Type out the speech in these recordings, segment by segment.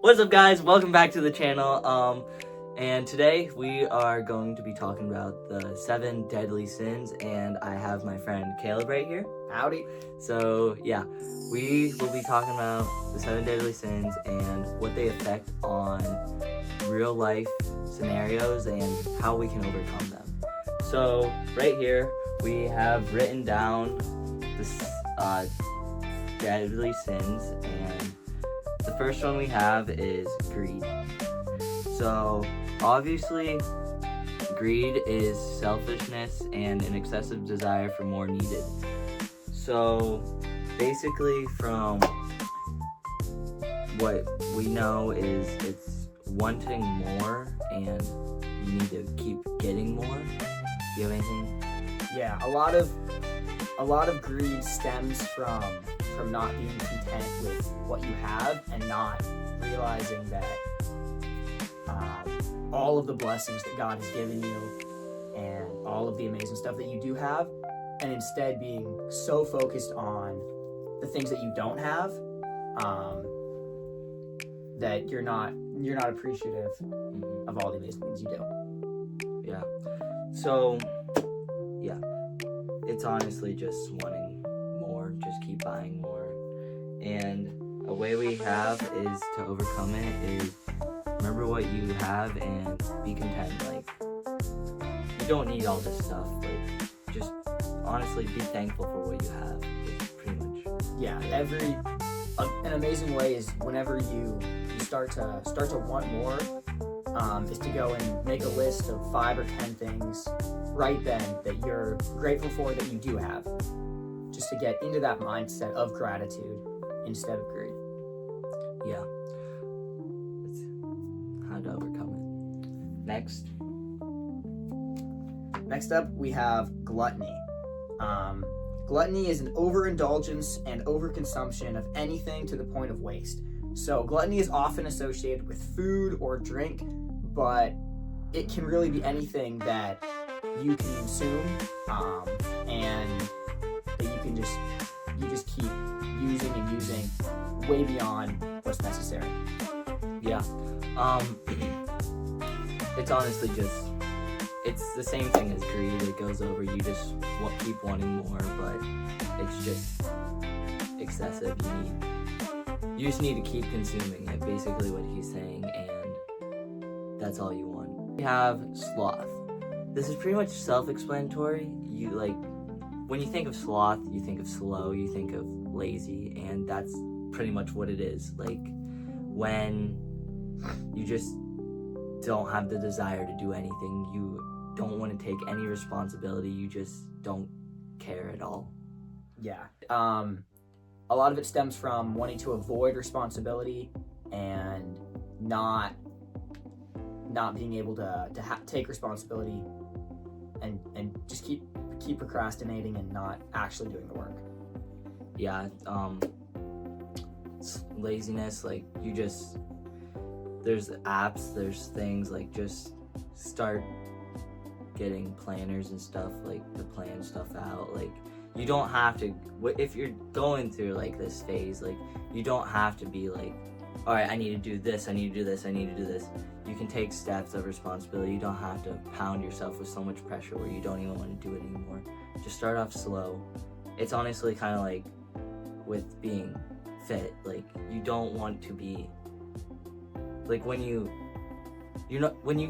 What's up, guys? Welcome back to the channel. And today we are going to be talking about the 7 deadly sins, and I have my friend Caleb right here. Howdy. So yeah, we will be talking about the 7 deadly sins and what they affect on real life scenarios and how we can overcome them. So right here we have written down the deadly sins, and the first one we have is greed. So obviously, greed is selfishness and an excessive desire for more needed. So basically, from what we know is it's wanting more and you need to keep getting more. Do you have anything? Yeah, a lot of greed stems from not being content with what you have and not realizing that all of the blessings that God has given you and all of the amazing stuff that you do have, and instead being so focused on the things that you don't have, that you're not appreciative of all the amazing things you do. Yeah. So yeah, it's honestly just wanting more, just keep buying more. And a way we have is to overcome it is remember what you have and be content. Like, you don't need all this stuff. Like, just honestly be thankful for what you have. It's pretty much. Yeah, an amazing way is whenever you start to want more, is to go and make a list of 5 or 10 things right then that you're grateful for that you do have, just to get into that mindset of gratitude instead of greed. Yeah. It's how to overcome it. Next up, we have gluttony. Gluttony is an overindulgence and overconsumption of anything to the point of waste. So gluttony is often associated with food or drink, but it can really be anything that you can consume, and that you just keep using and using way beyond what's necessary. Yeah. It's honestly just, it's the same thing as greed. It goes over, you just keep wanting more, but it's just excessive. You just need to keep consuming it, basically what he's saying, and that's all you want. We have sloth. This is pretty much self-explanatory. When you think of sloth, you think of slow, you think of lazy, and that's pretty much what it is. Like, when you just don't have the desire to do anything, you don't want to take any responsibility, you just don't care at all. Yeah. A lot of it stems from wanting to avoid responsibility and not being able to take responsibility, and just keep procrastinating and not actually doing the work. Yeah. Laziness, like, there's apps, there's things, like, just start getting planners and stuff, like, to plan stuff out. Like, you don't have to, if you're going through, like, this phase, like, you don't have to be like, all right, I need to do this, I need to do this, I need to do this. You can take steps of responsibility. You don't have to pound yourself with so much pressure where you don't even want to do it anymore. Just start off slow. It's honestly kind of like with being fit. Like, you don't want to be, like, when you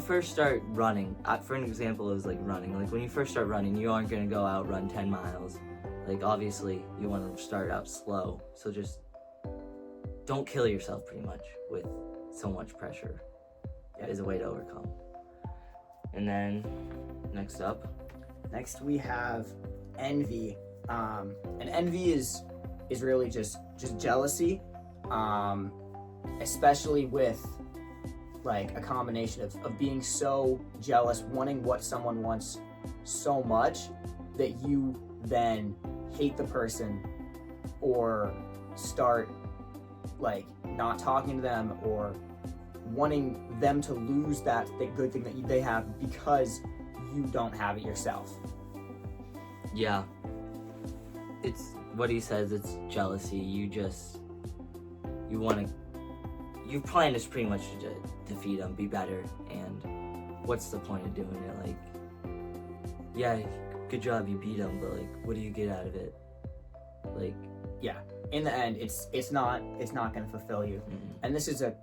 first start running, for an example, it was like running. Like, when you first start running, you aren't going to go out run 10 miles. Like, obviously, you want to start out slow. So just don't kill yourself, pretty much, with so much pressure. That is a way to overcome. And then, Next we have envy. And envy is really just jealousy, especially with, like, a combination of being so jealous, wanting what someone wants so much that you then hate the person or start, like, not talking to them or wanting them to lose that good thing that they have because you don't have it yourself. Yeah. It's what he says, it's jealousy. You your plan is pretty much to defeat them, be better, and what's the point of doing it? Like, yeah, good job, you beat them, but like, what do you get out of it? Like, yeah, in the end, it's not going to fulfill you. mm-hmm. And this is a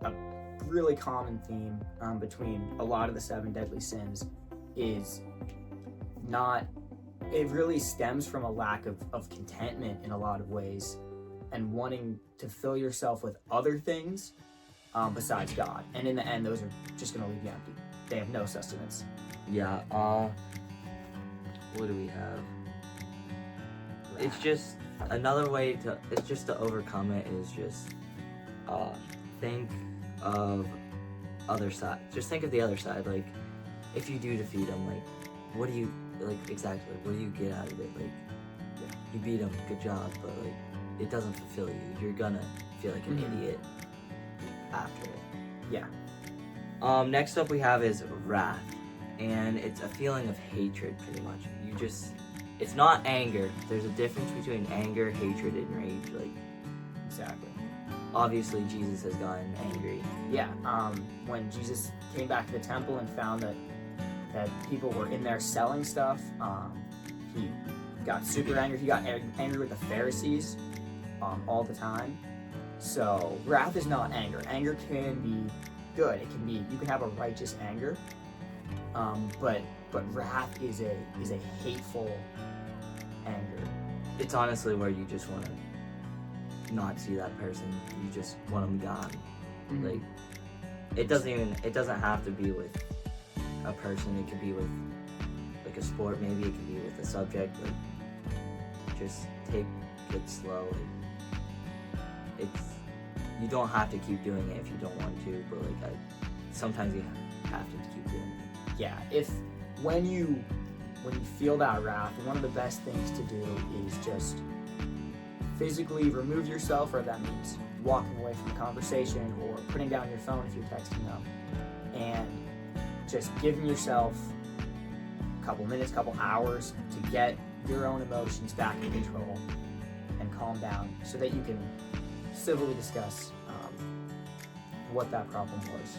really common theme between a lot of the 7 deadly sins. Is not. It really stems from a lack of contentment in a lot of ways, and wanting to fill yourself with other things besides God. And in the end, those are just going to leave you empty. They have no sustenance. Yeah. What do we have? It's just another way to. It's just to overcome it is just think of other side. Just think of the other side. Like, if you do defeat them, like, what do you like exactly? What do you get out of it? Like, you beat them, good job, but like, it doesn't fulfill you. You're gonna feel like an idiot after it. Yeah. Next up we have is wrath, and it's a feeling of hatred, pretty much. It's not anger. There's a difference between anger, hatred, and rage. Like, Exactly. obviously Jesus has gotten angry. Yeah. When Jesus came back to the temple and found that people were in there selling stuff, he got super angry. He got angry with the Pharisees all the time. So wrath is not anger. Anger can be good. It can be, you can have a righteous anger, but wrath is a hateful anger. It's honestly where you just want to not see that person. You just want them gone. Mm-hmm. Like, it doesn't have to be with a person. It could be with like a sport, maybe it could be with a subject. Like, just take it slow. You don't have to keep doing it if you don't want to, but like sometimes you have to keep doing it. Yeah, when you feel that wrath, one of the best things to do is just physically remove yourself, or that means walking away from the conversation or putting down your phone if you're texting them, and just giving yourself a couple minutes, couple hours to get your own emotions back in control and calm down, so that you can civilly discuss what that problem was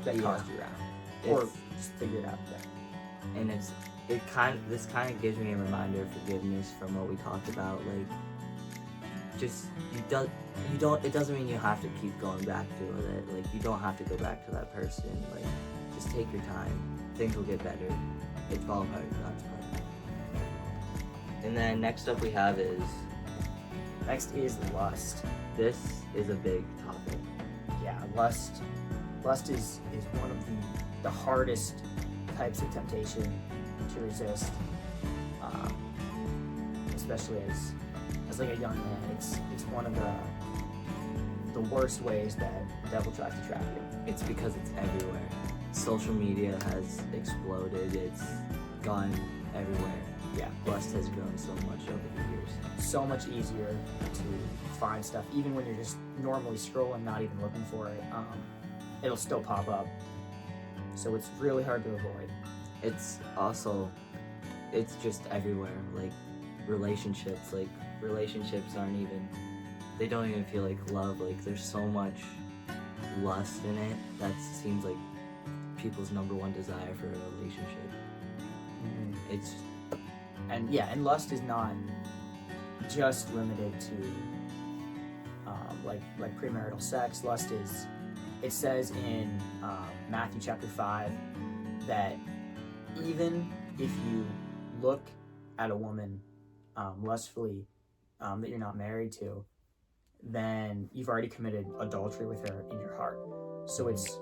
that caused you wrath, or just figure it out. Yeah. And this kind of gives me a reminder of forgiveness from what we talked about. Like, just it doesn't mean you have to keep going back to it. Like, you don't have to go back to that person. Like, just take your time. Things will get better. It's all part of God's plan. And then next up we have is lust. This is a big topic. Yeah, lust is one of the hardest types of temptation to resist, especially as like a young man. It's one of the worst ways that the devil tries to trap you. It's because it's everywhere. Social media has exploded. It's gone everywhere. Yeah, Lust has grown so much over the years. So much easier to find stuff, even when you're just normally scrolling, not even looking for it. It'll still pop up. So it's really hard to avoid. It's just everywhere. Like, relationships aren't even, they don't even feel like love. Like, there's so much lust in it. That seems like people's number one desire for a relationship. Mm-hmm. And lust is not just limited to like premarital sex. Lust is, it says in Matthew chapter 5 that even if you look at a woman lustfully that you're not married to, then you've already committed adultery with her in your heart. So it's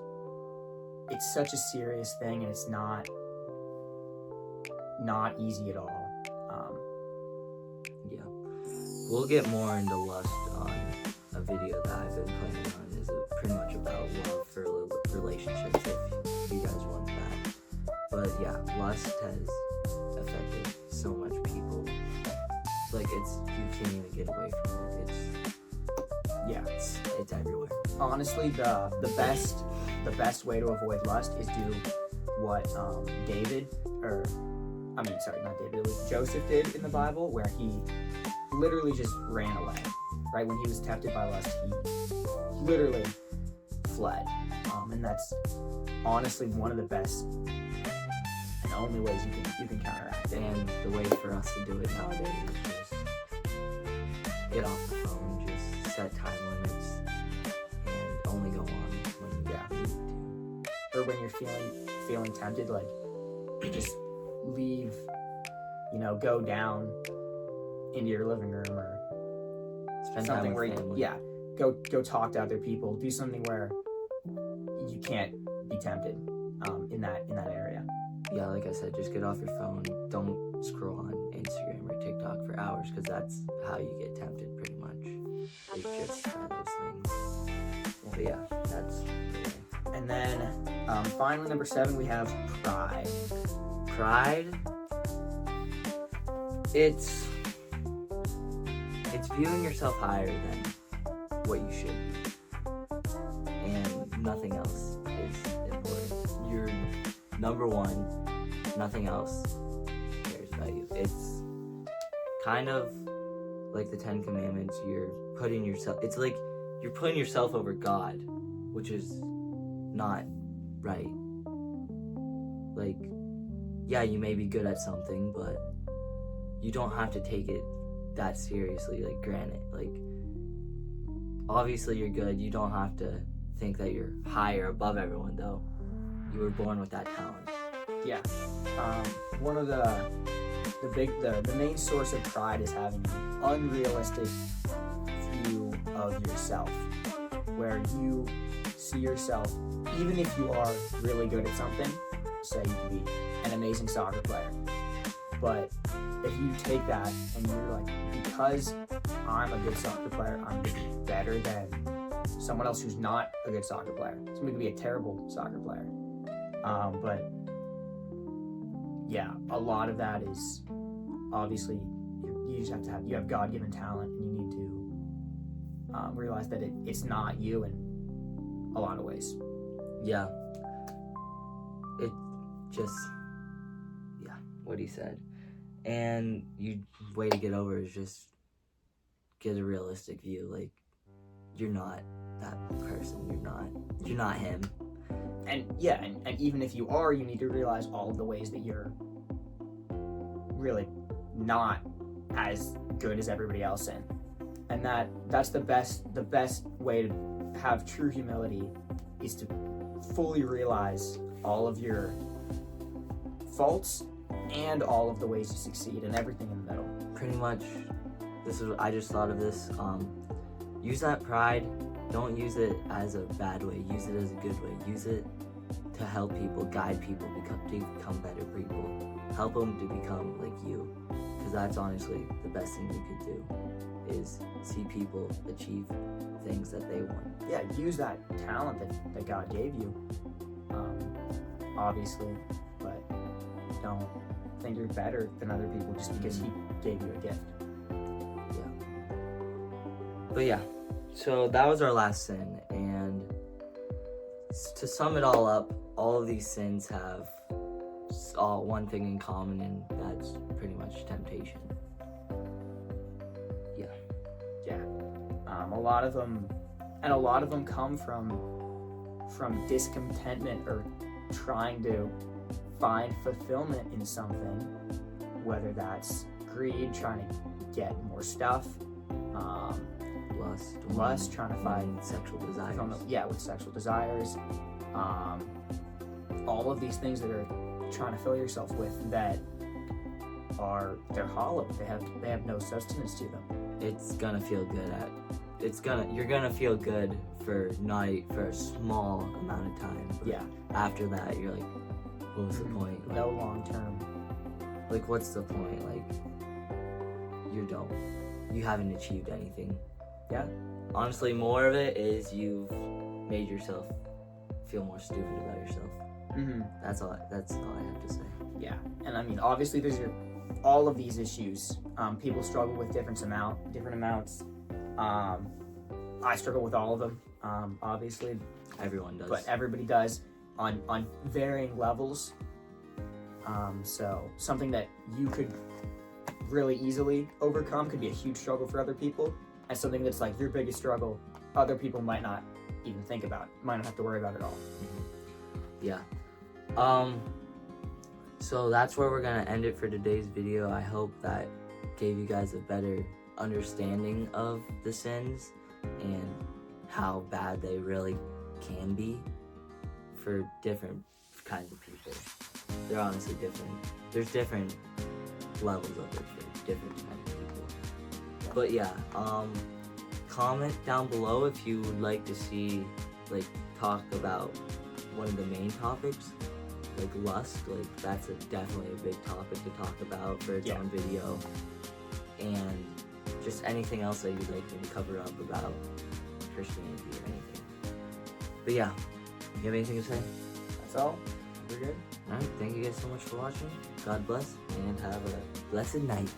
such a serious thing, and it's not easy at all. Yeah, we'll get more into lust on a video that I've been planning on. Is pretty much about love for relationships, if you guys want that. But yeah, lust has affected so much people. Like, you can't even get away from it. It's everywhere. Honestly, the best way to avoid lust is do what it was Joseph did in the Bible, where he literally just ran away. Right when he was tempted by lust, he literally fled. And that's honestly one of the best and only ways you can counteract it. And the way for us to do it nowadays is just get off the phone, just set time limits, and only go on when you need to. Or when you're feeling tempted, like just leave, go down into your living room or Spend something time where with family. go talk to other people. Do something where you can't be tempted in that area. Yeah, like I said, just get off your phone. Don't scroll on Instagram or TikTok for hours, because that's how you get tempted pretty much. It's just try those things. But yeah, that's the way. And then finally, number 7, we have pride. Pride, it's viewing yourself higher than what you should be. And nothing else is important. You're number one, nothing else cares about you. It's kind of like the 10 Commandments. It's like you're putting yourself over God, which is not right. Like, yeah, you may be good at something, but you don't have to take it that seriously. Like, granted, like, obviously you're good. You don't have to think that you're higher above everyone, though. You were born with that talent. Yeah. One of the main source of pride is having an unrealistic view of yourself, where you see yourself, even if you are really good at something, say you could be an amazing soccer player, but if you take that and you're like, because I'm a good soccer player, I'm better than someone else who's not a good soccer player. Somebody could be a terrible soccer player. But yeah, a lot of that is obviously you just you have God-given talent, and you need to realize that it's not you in a lot of ways. Yeah. It just, yeah, what he said. And way to get over is just get a realistic view. Like, you're not that person. You're not him. And yeah, and even if you are, you need to realize all of the ways that you're really not as good as everybody else in. And that's the best way to have true humility, is to fully realize all of your faults and all of the ways to succeed, and everything in the middle. Pretty much, I just thought of this. Use that pride. Don't use it as a bad way. Use it as a good way. Use it to help people, guide people, to become better people. Help them to become like you. Because that's honestly the best thing you could do, is see people achieve things that they want. Yeah, use that talent that God gave you, obviously, but don't think you're better than other people just because He gave you a gift. Yeah. But yeah, so that was our last sin, and to sum it all up, all of these sins have one thing in common, and that's pretty much temptation. Yeah. A lot of them come from discontentment, or trying to find fulfillment in something, whether that's greed, trying to get more stuff, lust, trying to find sexual desires. With sexual desires, all of these things that are trying to fill yourself with, that they're hollow. They have no substance to them. It's gonna feel good you're gonna feel good for a small amount of time. Yeah. After that, you're like, what was the point? Like, no long term. Like, what's the point? Like, you haven't achieved anything. Yeah. Honestly, more of it is you've made yourself feel more stupid about yourself. Mm-hmm. That's all I have to say. Yeah. And I mean, obviously there's all of these issues. People struggle with different amounts. I struggle with all of them, obviously. Everyone does. But everybody does on varying levels. So something that you could really easily overcome could be a huge struggle for other people, and something that's like your biggest struggle, other people might not even think about. Might not have to worry about it all. Yeah. So that's where we're gonna end it for today's video. I hope that gave you guys a better understanding of the sins and how bad they really can be for different kinds of people. They're honestly different. There's different levels of it for different kinds of people. But yeah, comment down below if you would like to see, like, talk about one of the main topics, like lust. Like, that's definitely a big topic to talk about for its own video. And just anything else that you'd like me to cover up about Christianity or anything. But yeah, you have anything to say? That's all. We're good. Alright, thank you guys so much for watching. God bless, and have a blessed night.